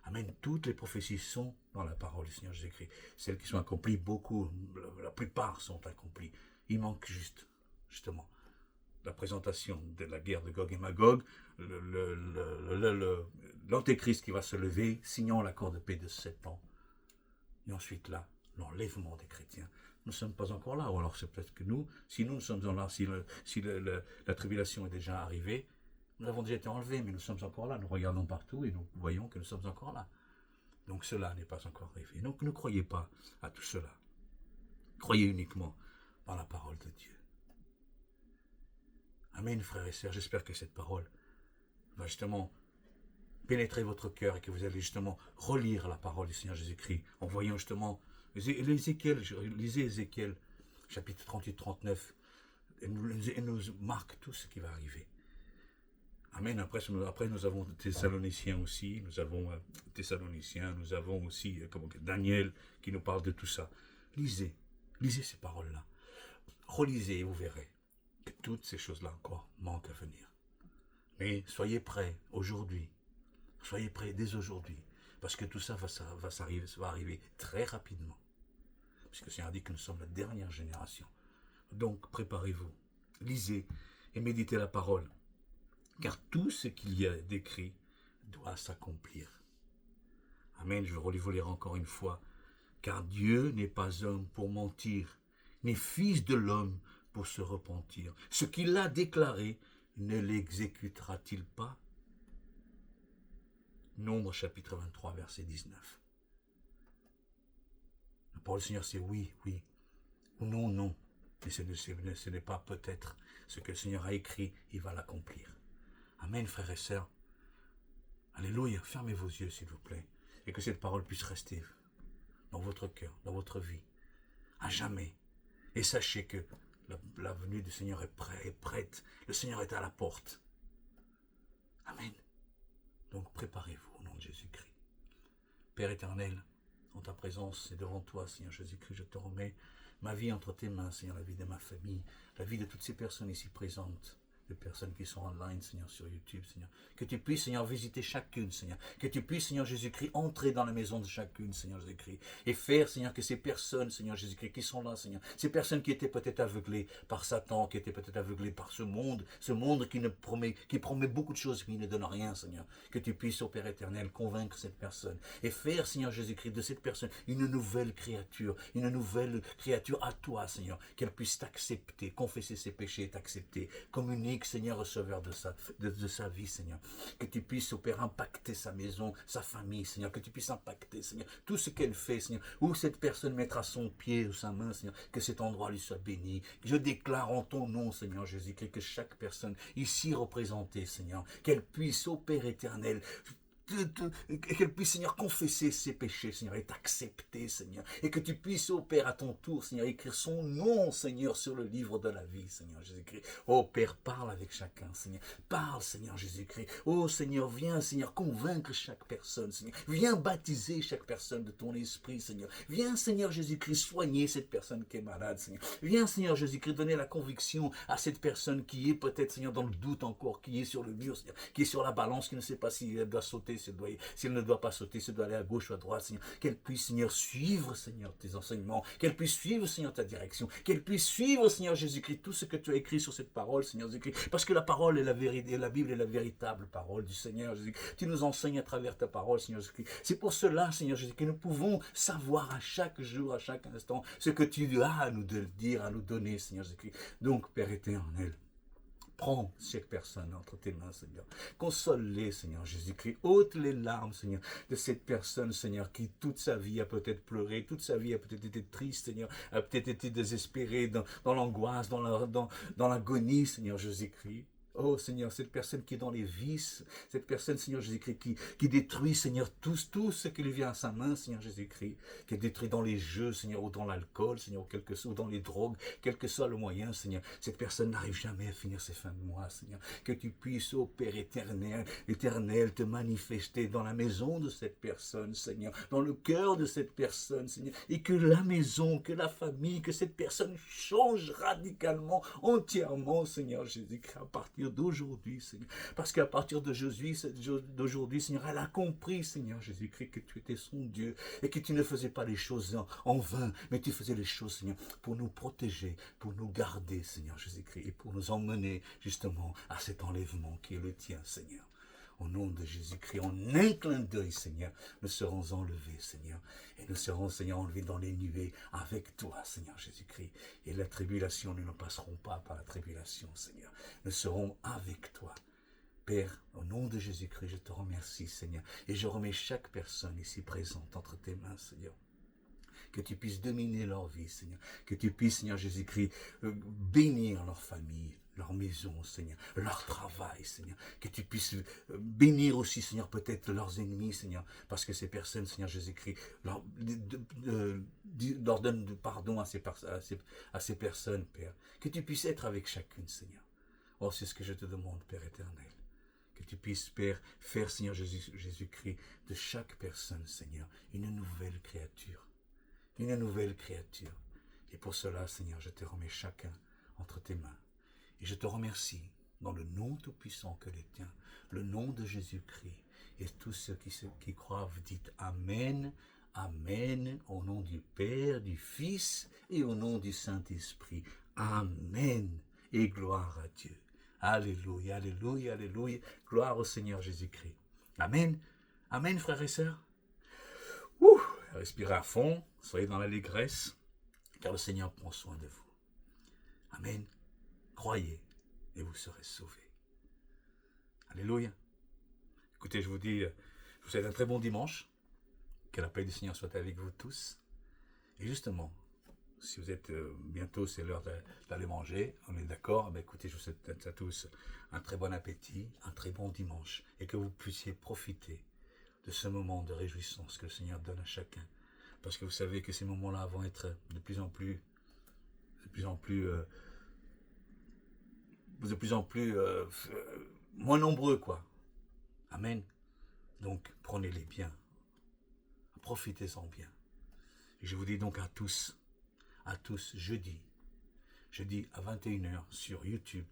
Amen. Toutes les prophéties sont dans la parole du Seigneur Jésus-Christ. Celles qui sont accomplies, beaucoup, la plupart sont accomplies. Il manque justement la présentation de la guerre de Gog et Magog, l'antéchrist qui va se lever, signant l'accord de paix de 7 ans. Et ensuite là, l'enlèvement des chrétiens. Nous ne sommes pas encore là, ou alors c'est peut-être que nous, si nous sommes là, si la tribulation est déjà arrivée, nous avons déjà été enlevés, mais nous sommes encore là, nous regardons partout et nous voyons que nous sommes encore là. Donc cela n'est pas encore arrivé. Donc ne croyez pas à tout cela. Croyez uniquement dans la parole de Dieu. Amen, frères et sœurs, j'espère que cette parole va justement pénétrer votre cœur et que vous allez justement relire la parole du Seigneur Jésus-Christ en voyant justement lisez Ézéchiel, chapitre 38-39, et nous marque tout ce qui va arriver. Amen. Après nous avons Thessaloniciens aussi, nous avons aussi Daniel qui nous parle de tout ça. Lisez ces paroles-là. Relisez et vous verrez que toutes ces choses-là encore manquent à venir. Mais soyez prêts aujourd'hui. Soyez prêts dès aujourd'hui. Parce que tout ça va arriver très rapidement. Puisque le Seigneur dit que nous sommes la dernière génération. Donc préparez-vous. Lisez et méditez la parole. Car tout ce qu'il y a d'écrit doit s'accomplir. Amen. Je vais vous lire encore une fois. Car Dieu n'est pas homme pour mentir, ni fils de l'homme pour se repentir. Ce qu'il a déclaré, ne l'exécutera-t-il pas? Nombre chapitre 23, verset 19. La parole du Seigneur, c'est oui, oui, ou non, non. Mais ce n'est pas peut-être. Ce que le Seigneur a écrit, il va l'accomplir. Amen, frères et sœurs. Alléluia, fermez vos yeux, s'il vous plaît, et que cette parole puisse rester dans votre cœur, dans votre vie, à jamais. Et sachez que la venue du Seigneur est prête. Le Seigneur est à la porte. Amen. Donc préparez-vous au nom de Jésus-Christ. Père éternel, en ta présence et devant toi, Seigneur Jésus-Christ, je te remets ma vie entre tes mains, Seigneur, la vie de ma famille, la vie de toutes ces personnes ici présentes, les personnes qui sont online, Seigneur, sur YouTube, Seigneur. Que tu puisses, Seigneur, visiter chacune, Seigneur. Que tu puisses, Seigneur Jésus-Christ, entrer dans la maison de chacune, Seigneur Jésus-Christ. Et faire, Seigneur, que ces personnes, Seigneur Jésus-Christ, qui sont là, Seigneur, ces personnes qui étaient peut-être aveuglées par Satan, qui étaient peut-être aveuglées par ce monde qui promet beaucoup de choses, mais qui ne donne rien, Seigneur. Que tu puisses, ô Père éternel, convaincre cette personne. Et faire, Seigneur Jésus-Christ, de cette personne une nouvelle créature à toi, Seigneur. Qu'elle puisse t'accepter, confesser ses péchés, t'accepter, communiquer, Seigneur, receveur de sa vie, Seigneur. Que tu puisses, au Père, impacter sa maison, sa famille, Seigneur. Que tu puisses impacter, Seigneur, tout ce qu'elle fait, Seigneur. Où cette personne mettra son pied ou sa main, Seigneur. Que cet endroit lui soit béni. Je déclare en ton nom, Seigneur Jésus-Christ, que chaque personne ici représentée, Seigneur, qu'elle puisse, au Père éternel, qu'elle puisse, Seigneur, confesser ses péchés, Seigneur, et t'accepter, Seigneur. Et que tu puisses, ô Père, à ton tour, Seigneur, écrire son nom, Seigneur, sur le livre de la vie, Seigneur Jésus-Christ. Ô Père, parle avec chacun, Seigneur. Parle, Seigneur Jésus-Christ. Ô Seigneur, viens, Seigneur, convaincre chaque personne, Seigneur. Viens baptiser chaque personne de ton esprit, Seigneur. Viens, Seigneur Jésus-Christ, soigner cette personne qui est malade, Seigneur. Viens, Seigneur Jésus-Christ, donner la conviction à cette personne qui est peut-être, Seigneur, dans le doute encore, qui est sur le mur, Seigneur, qui est sur la balance, qui ne sait pas si elle doit sauter, si elle ne doit pas sauter, si elle doit aller à gauche ou à droite, Seigneur. Qu'elle puisse, Seigneur, suivre, Seigneur, tes enseignements. Qu'elle puisse suivre, Seigneur, ta direction. Qu'elle puisse suivre, Seigneur Jésus-Christ, tout ce que tu as écrit sur cette parole, Seigneur Jésus-Christ. Parce que la parole est la vérité, la Bible est la véritable parole du Seigneur Jésus-Christ. Tu nous enseignes à travers ta parole, Seigneur Jésus-Christ. C'est pour cela, Seigneur Jésus-Christ, que nous pouvons savoir à chaque jour, à chaque instant, ce que tu as à nous dire, à nous donner, Seigneur Jésus-Christ. Donc, Père éternel, prends chaque personne entre tes mains, Seigneur. Console-les, Seigneur Jésus-Christ. Ôte les larmes, Seigneur, de cette personne, Seigneur, qui toute sa vie a peut-être pleuré, toute sa vie a peut-être été triste, Seigneur, a peut-être été désespérée dans l'angoisse, dans l'agonie, Seigneur Jésus-Christ. Oh Seigneur, cette personne qui est dans les vices, cette personne, Seigneur Jésus-Christ, qui détruit, Seigneur, tout ce qui lui vient à sa main, Seigneur Jésus-Christ, qui est détruit dans les jeux, Seigneur, ou dans l'alcool, Seigneur, ou dans les drogues, quel que soit le moyen, Seigneur, cette personne n'arrive jamais à finir ses fins de mois, Seigneur. Que tu puisses, ô Père éternel, te manifester dans la maison de cette personne, Seigneur, dans le cœur de cette personne, Seigneur, et que la maison, que la famille, que cette personne change radicalement, entièrement, Seigneur Jésus-Christ, à partir partir d'aujourd'hui, Seigneur. Parce qu'à partir d'aujourd'hui, Seigneur, elle a compris, Seigneur Jésus-Christ, que tu étais son Dieu et que tu ne faisais pas les choses en vain, mais tu faisais les choses, Seigneur, pour nous protéger, pour nous garder, Seigneur Jésus-Christ, et pour nous emmener justement à cet enlèvement qui est le tien, Seigneur. Au nom de Jésus-Christ, en un clin d'œil, Seigneur, nous serons enlevés, Seigneur. Et nous serons, Seigneur, enlevés dans les nuées avec toi, Seigneur Jésus-Christ. Et la tribulation, nous ne passerons pas par la tribulation, Seigneur. Nous serons avec toi. Père, au nom de Jésus-Christ, je te remercie, Seigneur. Et je remets chaque personne ici présente entre tes mains, Seigneur. Que tu puisses dominer leur vie, Seigneur. Que tu puisses, Seigneur Jésus-Christ, bénir leur famille, leur maison, Seigneur, leur travail, Seigneur. Que tu puisses bénir aussi, Seigneur, peut-être leurs ennemis, Seigneur, parce que ces personnes, Seigneur Jésus-Christ, leur donnent pardon à ces personnes, Père. Que tu puisses être avec chacune, Seigneur. Oh, c'est ce que je te demande, Père éternel. Que tu puisses, Père, faire, Seigneur Jésus-Christ, de chaque personne, Seigneur, une nouvelle créature. Une nouvelle créature. Et pour cela, Seigneur, je te remets chacun entre tes mains. Et je te remercie dans le nom tout-puissant que l'est tien, le nom de Jésus-Christ. Et tous ceux qui croient, vous dites Amen, Amen, au nom du Père, du Fils et au nom du Saint-Esprit. Amen. Et gloire à Dieu. Alléluia, alléluia, alléluia. Gloire au Seigneur Jésus-Christ. Amen. Amen, frères et sœurs. Ouh, respirez à fond, soyez dans l'allégresse, car le Seigneur prend soin de vous. Amen. Croyez et vous serez sauvés. Alléluia. Écoutez, je vous souhaite un très bon dimanche. Que la paix du Seigneur soit avec vous tous. Et justement, si vous êtes bientôt, c'est l'heure d'aller manger, on est d'accord, ben écoutez, je vous souhaite à tous un très bon appétit, un très bon dimanche, et que vous puissiez profiter de ce moment de réjouissance que le Seigneur donne à chacun. Parce que vous savez que ces moments-là vont être de plus en plus moins nombreux, quoi. Amen. Donc, prenez-les bien. Profitez-en bien. Et je vous dis donc à tous, jeudi à 21h sur YouTube.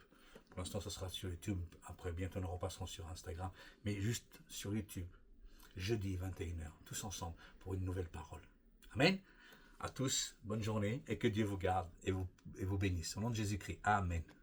Pour l'instant, ce sera sur YouTube. Après, bientôt, nous repasserons sur Instagram. Mais juste sur YouTube. Jeudi 21h, tous ensemble, pour une nouvelle parole. Amen. À tous, bonne journée et que Dieu vous garde et vous bénisse. Au nom de Jésus-Christ. Amen.